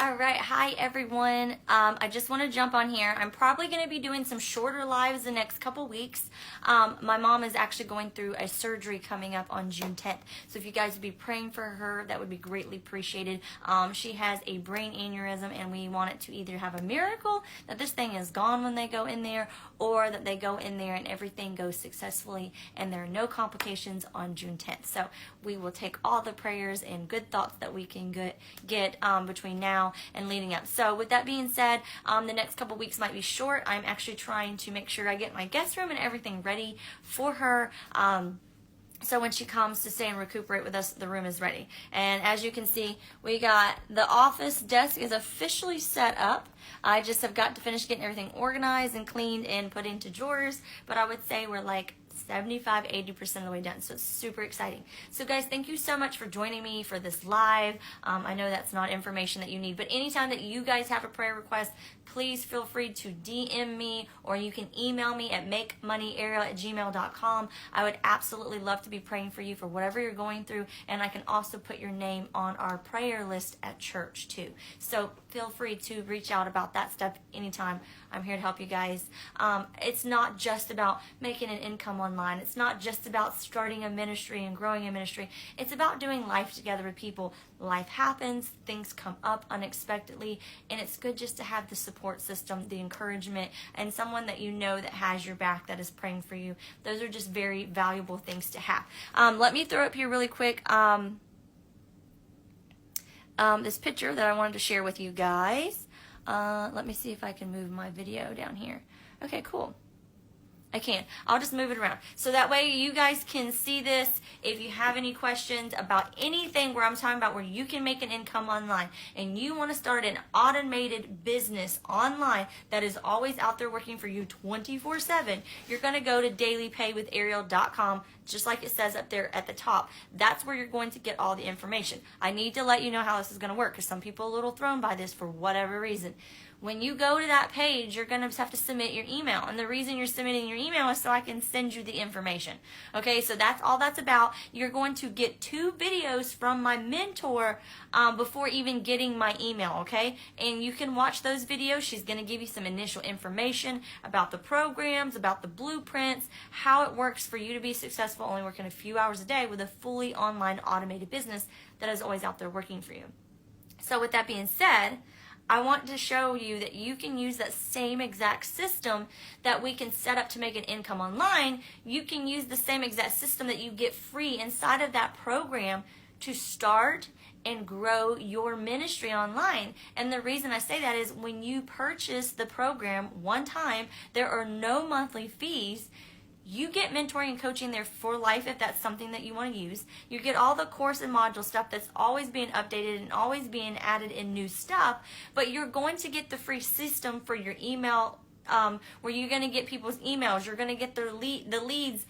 All right, hi everyone. I just want to jump on here. I'm probably going to be doing some shorter lives the next couple weeks. My mom is actually going through a surgery coming up on June 10th. So if you guys would be praying for her, that would be greatly appreciated. She has a brain aneurysm and we want it to either have a miracle that this thing is gone when they go in there, or that they go in there and everything goes successfully and there are no complications on June 10th. So we will take all the prayers and good thoughts that we can get between now and leading up. So with that being said, the next couple weeks might be short. I'm actually trying to make sure I get my guest room and everything ready for her. So when she comes to stay and recuperate with us, the room is ready. And as you can see, we got the office desk is officially set up. I just have got to finish getting everything organized and cleaned and put into drawers. But I would say we're like 75-80% of the way done, so it's super exciting. So guys, thank you so much for joining me for this live. I know that's not information that you need, but anytime that you guys have a prayer request, please feel free to DM me, or you can email me at makemoneyariel@gmail.com. I would absolutely love to be praying for you for whatever you're going through, and I can also put your name on our prayer list at church too. So feel free to reach out about that stuff anytime. I'm here to help you guys. It's not just about making an income online. It's not just about starting a ministry and growing a ministry. It's about doing life together with people. Life happens, things come up unexpectedly, and it's good just to have the support system, the encouragement, and someone that you know that has your back, that is praying for you. Those are just very valuable things to have. Let me throw up here really quick this picture that I wanted to share with you guys. Let me see if I can move my video down here. Okay, cool. I can. I'll just move it around. So that way you guys can see this. If you have any questions about anything where I'm talking about where you can make an income online and you want to start an automated business online that is always out there working for you 24/7, you're going to go to dailypaywithariel.com, just like it says up there at the top. That's where you're going to get all the information. I need to let you know how this is going to work because some people are a little thrown by this for whatever reason. When you go to that page, you're going to have to submit your email. And the reason you're submitting your email is so I can send you the information. Okay, so that's all that's about. You're going to get 2 videos from my mentor before even getting my email, okay? And you can watch those videos. She's going to give you some initial information about the programs, about the blueprints, how it works for you to be successful, only working a few hours a day with a fully online automated business that is always out there working for you. So with that being said, I want to show you that you can use that same exact system that we can set up to make an income online. You can use the same exact system that you get free inside of that program to start and grow your ministry online. And the reason I say that is when you purchase the program one time, there are no monthly fees. You get mentoring and coaching there for life if that's something that you want to use. You get all the course and module stuff that's always being updated and always being added in new stuff, but you're going to get the free system for your email where you're going to get people's emails. You're going to get the leads,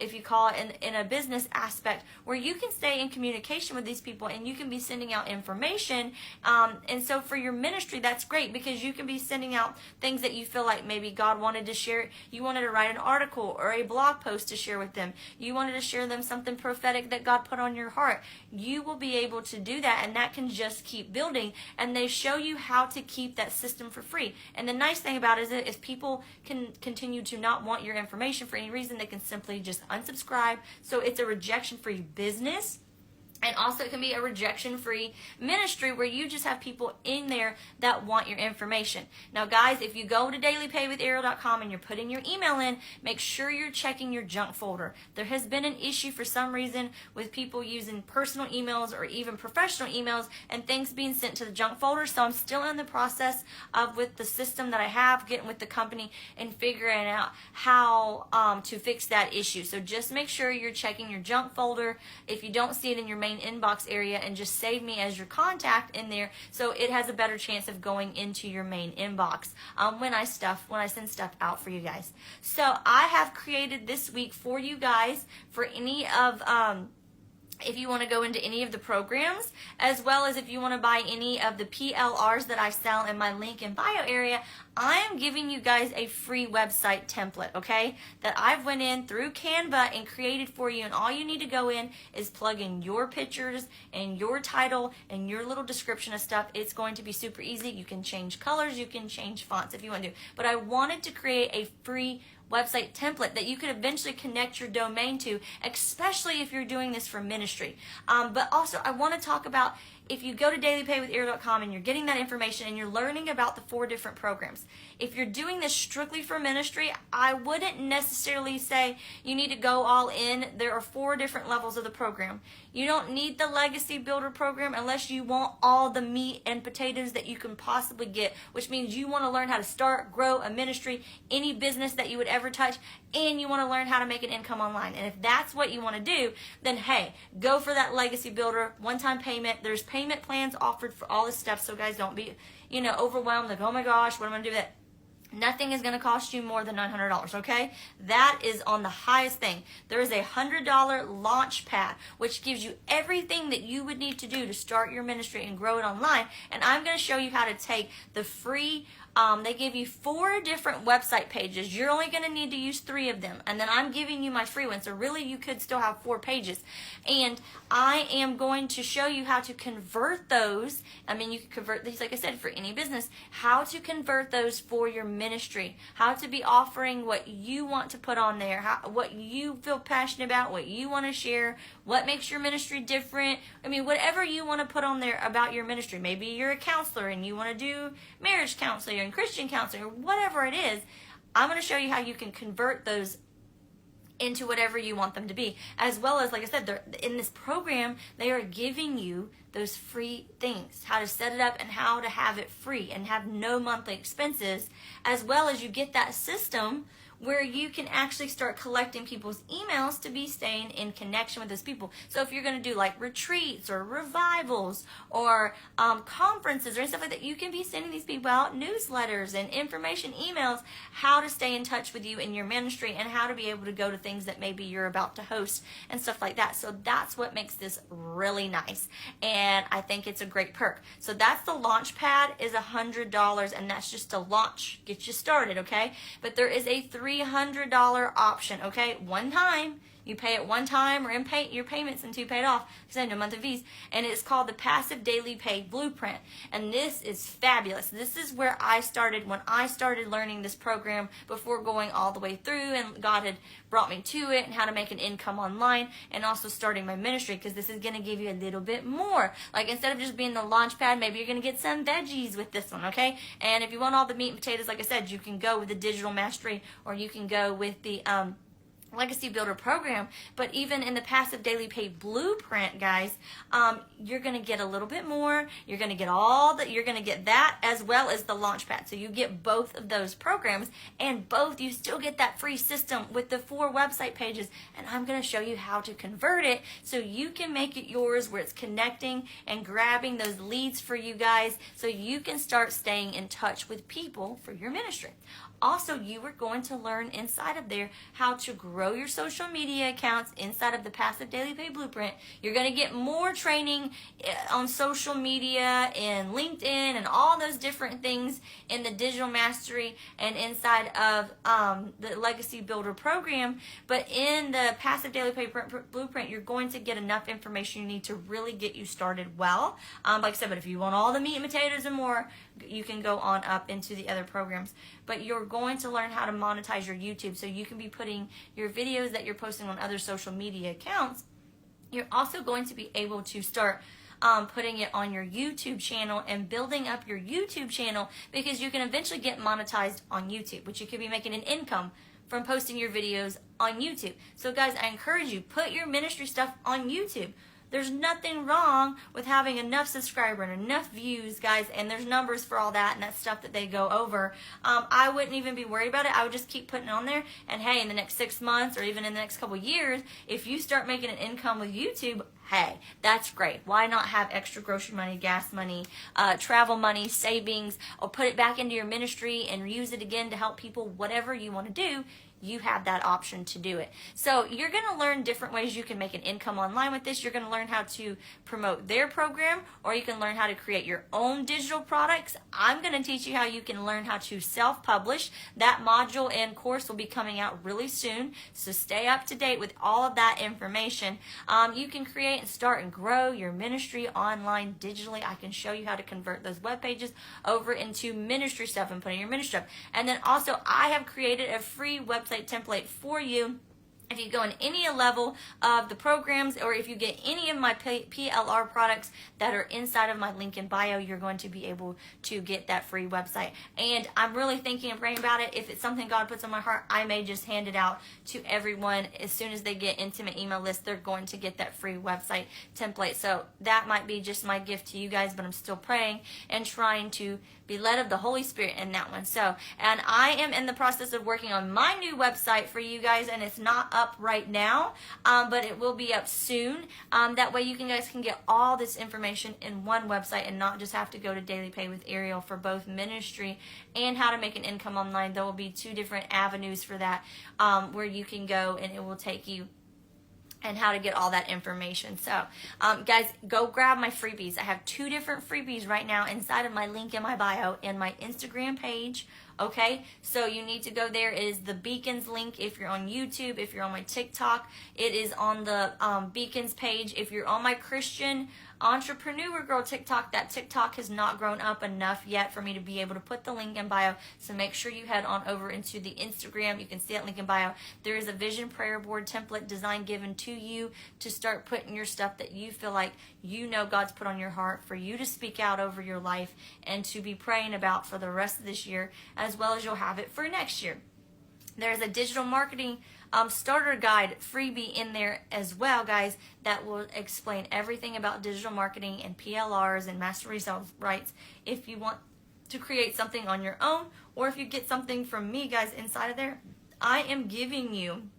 if you call it in a business aspect, where you can stay in communication with these people and you can be sending out information. And so for your ministry, that's great because you can be sending out things that you feel like maybe God wanted to share. You wanted to write an article or a blog post to share with them. You wanted to share them something prophetic that God put on your heart. You will be able to do that, and that can just keep building. And they show you how to keep that system for free. And the nice thing about it is if people can continue to not want your information for any reason, they can simply just unsubscribe. So it's a rejection-free business. And also it can be a rejection-free ministry where you just have people in there that want your information. Now guys, if you go to dailypaywithariel.com and you're putting your email in, make sure you're checking your junk folder. There has been an issue for some reason with people using personal emails or even professional emails and things being sent to the junk folder. So I'm still in the process of, with the system that I have, getting with the company and figuring out how to fix that issue. So just make sure you're checking your junk folder. If you don't see it in your main inbox area, and just save me as your contact in there so it has a better chance of going into your main inbox when I send stuff out for you guys. So I have created this week for you guys, for any of if you want to go into any of the programs, as well as if you want to buy any of the PLRs that I sell in my link in bio area, I am giving you guys a free website template, okay, that I've went in through Canva and created for you, and all you need to go in is plug in your pictures and your title and your little description of stuff. It's going to be super easy. You can change colors, you can change fonts if you want to, but I wanted to create a free website template that you could eventually connect your domain to, especially if you're doing this for ministry. But also, I want to talk about, if you go to dailypaywithera.com and you're getting that information and you're learning about the 4 different programs, if you're doing this strictly for ministry, I wouldn't necessarily say you need to go all in. There are 4 different levels of the program. You don't need the Legacy Builder program unless you want all the meat and potatoes that you can possibly get, which means you want to learn how to start, grow a ministry, any business that you would ever touch, and you want to learn how to make an income online. And if that's what you want to do, then hey, go for that Legacy Builder, one-time payment. There's payment plans offered for all this stuff, so guys, don't be, overwhelmed, like, oh my gosh, what am I going to do with that? Nothing is going to cost you more than $900, okay? That is on the highest thing. There is a $100 launch pad, which gives you everything that you would need to do to start your ministry and grow it online. And I'm going to show you how to take the free, they give you 4 different website pages. You're only going to need to use 3 of them. And then I'm giving you my free one. So really you could still have 4 pages. And I am going to show you how to convert those. I mean, you can convert these, like I said, for any business. How to convert those for your ministry. How to be offering what you want to put on there. What you feel passionate about. What you want to share. What makes your ministry different. I mean, whatever you want to put on there about your ministry. Maybe you're a counselor and you want to do marriage counseling and Christian counseling or whatever it is. I'm going to show you how you can convert those into whatever you want them to be. As well as, like I said, in this program, they are giving you those free things, how to set it up and how to have it free and have no monthly expenses, as well as you get that system where you can actually start collecting people's emails to be staying in connection with those people. So if you're going to do like retreats or revivals or conferences or stuff like that, you can be sending these people out newsletters and information emails, how to stay in touch with you in your ministry and how to be able to go to things that maybe you're about to host and stuff like that. So that's what makes this really nice. And I think it's a great perk. So that's the launch pad, is $100, and that's just to launch, get you started, okay? But there is a $300 option, okay? One time. You pay it one time or in your payments until you pay it off, because I have no monthly fees. And it's called the Passive Daily Pay Blueprint. And this is fabulous. This is where I started when I started learning this program before going all the way through, and God had brought me to it and how to make an income online, and also starting my ministry, because this is going to give you a little bit more. Like, instead of just being the launch pad, maybe you're going to get some veggies with this one, okay? And if you want all the meat and potatoes, like I said, you can go with the Digital Mastery, or you can go with the Legacy Builder program. But even in the Passive Daily Pay Blueprint, guys, you're going to get a little bit more. You're going to get you're going to get that as well as the Launchpad. So you get both of those programs, and both, you still get that free system with the 4 website pages. And I'm going to show you how to convert it so you can make it yours, where it's connecting and grabbing those leads for you guys, so you can start staying in touch with people for your ministry. Also, you are going to learn inside of there how to grow your social media accounts inside of the Passive Daily Pay Blueprint. You're going to get more training on social media and LinkedIn and all those different things in the Digital Mastery and inside of the Legacy Builder program. But in the Passive Daily Pay Blueprint, you're going to get enough information you need to really get you started well. Like I said, but if you want all the meat and potatoes and more, you can go on up into the other programs. But you're going to learn how to monetize your YouTube, so you can be putting your videos that you're posting on other social media accounts. You're also going to be able to start putting it on your YouTube channel and building up your YouTube channel, because you can eventually get monetized on YouTube, which you could be making an income from posting your videos on YouTube. So guys, I encourage you, put your ministry stuff on YouTube. There's nothing wrong with having enough subscribers and enough views, guys, and there's numbers for all that, and that's stuff that they go over. I wouldn't even be worried about it. I would just keep putting it on there, and hey, in the next 6 months or even in the next couple years, if you start making an income with YouTube, hey, that's great. Why not have extra grocery money, gas money, travel money, savings, or put it back into your ministry and use it again to help people, whatever you want to do. you have that option to do it. So you're going to learn different ways you can make an income online with this. You're going to learn how to promote their program, or you can learn how to create your own digital products. I'm going to teach you how you can learn how to self-publish. That module and course will be coming out really soon, so stay up to date with all of that information. You can create and start and grow your ministry online digitally. I can show you how to convert those web pages over into ministry stuff and put in your ministry stuff. And then also, I have created a free website template for you. If you go in any level of the programs, or if you get any of my PLR products that are inside of my link in bio, you're going to be able to get that free website. And I'm really thinking and praying about it. If it's something God puts on my heart, I may just hand it out to everyone. As soon as they get into my email list, they're going to get that free website template. So that might be just my gift to you guys, but I'm still praying and trying to be led of the Holy Spirit in that one. So, and I am in the process of working on my new website for you guys, and it's not up right now, but it will be up soon. That way you guys can get all this information in one website and not just have to go to Daily Pay with Ariel for both ministry and how to make an income online. There will be 2 different avenues for that, where you can go and it will take you and how to get all that information. So guys, go grab my freebies. I have 2 different freebies right now inside of my link in my bio and my Instagram page. Okay, so you need to go there. It is the Beacons link if you're on YouTube. If you're on my TikTok, it is on the Beacons page. If you're on my Christian Entrepreneur Girl TikTok, that TikTok has not grown up enough yet for me to be able to put the link in bio. So make sure you head on over into the Instagram. You can see that link in bio. There is a vision prayer board template design given to you to start putting your stuff that you feel like you know God's put on your heart for you to speak out over your life and to be praying about for the rest of this year, as well as you'll have it for next year. There's a digital marketing starter guide freebie in there as well, guys, that will explain everything about digital marketing and PLRs and master resale rights if you want to create something on your own, or if you get something from me, guys, inside of there. I am giving you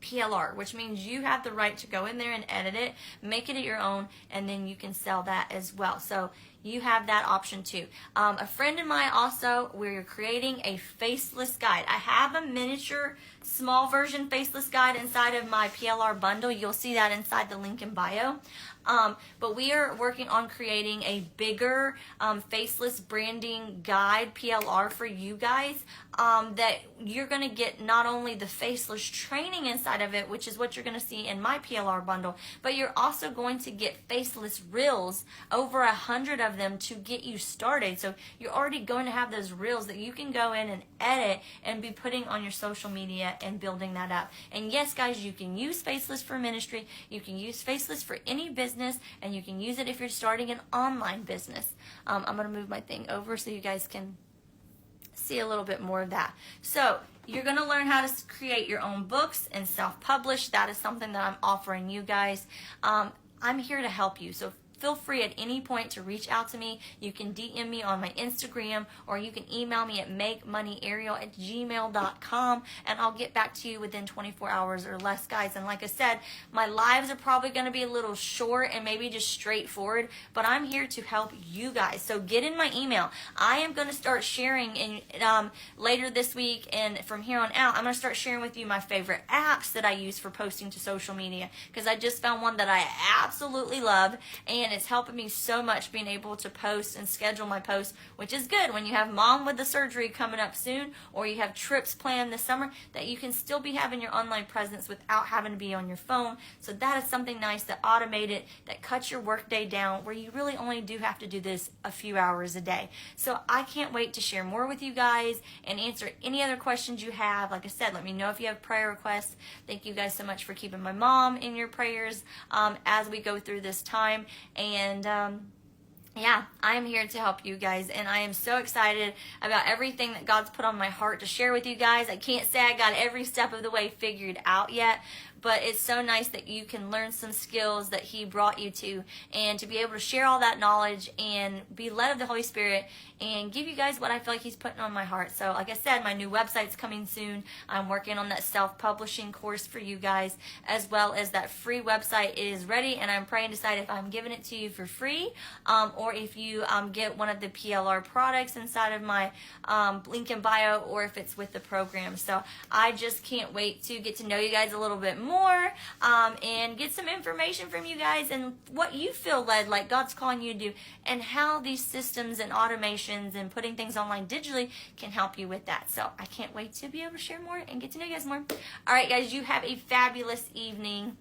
PLR, which means you have the right to go in there and edit it, make it your own, and then you can sell that as well. So you have that option too. A friend of mine also, we're creating a faceless guide. I have a miniature small version faceless guide inside of my PLR bundle. You'll see that inside the link in bio. But we are working on creating a bigger faceless branding guide PLR for you guys, that you're going to get not only the faceless training inside of it, which is what you're going to see in my PLR bundle, but you're also going to get faceless reels, over 100 of them, to get you started. So you're already going to have those reels that you can go in and edit and be putting on your social media and building that up. And yes, guys, you can use faceless for ministry. You can use faceless for any business, and you can use it if you're starting an online business. I'm going to move my thing over so you guys can see a little bit more of that. So you're going to learn how to create your own books and self-publish. That is something that I'm offering you guys. I'm here to help you. So feel free at any point to reach out to me. You can DM me on my Instagram, or you can email me at makemoneyariel@gmail.com, and I'll get back to you within 24 hours or less, guys. And like I said, my lives are probably going to be a little short and maybe just straightforward, but I'm here to help you guys. So get in my email. I am going to start sharing in later this week, and from here on out, I'm going to start sharing with you my favorite apps that I use for posting to social media, because I just found one that I absolutely love, and it's helping me so much being able to post and schedule my posts, which is good when you have mom with the surgery coming up soon, or you have trips planned this summer, that you can still be having your online presence without having to be on your phone. So that is something nice, that automated, that cuts your workday down, where you really only do have to do this a few hours a day. So I can't wait to share more with you guys and answer any other questions you have. Like I said, let me know if you have prayer requests. Thank you guys so much for keeping my mom in your prayers as we go through this time. And yeah, I am here to help you guys, and I am so excited about everything that God's put on my heart to share with you guys. I can't say I got every step of the way figured out yet, but it's so nice that you can learn some skills that he brought you to, and to be able to share all that knowledge and be led of the Holy Spirit and give you guys what I feel like he's putting on my heart. So like I said, my new website's coming soon. I'm working on that self-publishing course for you guys, as well as that free website is ready, and I'm praying to decide if I'm giving it to you for free, or if you get one of the PLR products inside of my link in bio, or if it's with the program. So I just can't wait to get to know you guys a little bit more, and get some information from you guys and what you feel led like God's calling you to do, and how these systems and automations and putting things online digitally can help you with that. So I can't wait to be able to share more and get to know you guys more. All right, guys, you have a fabulous evening.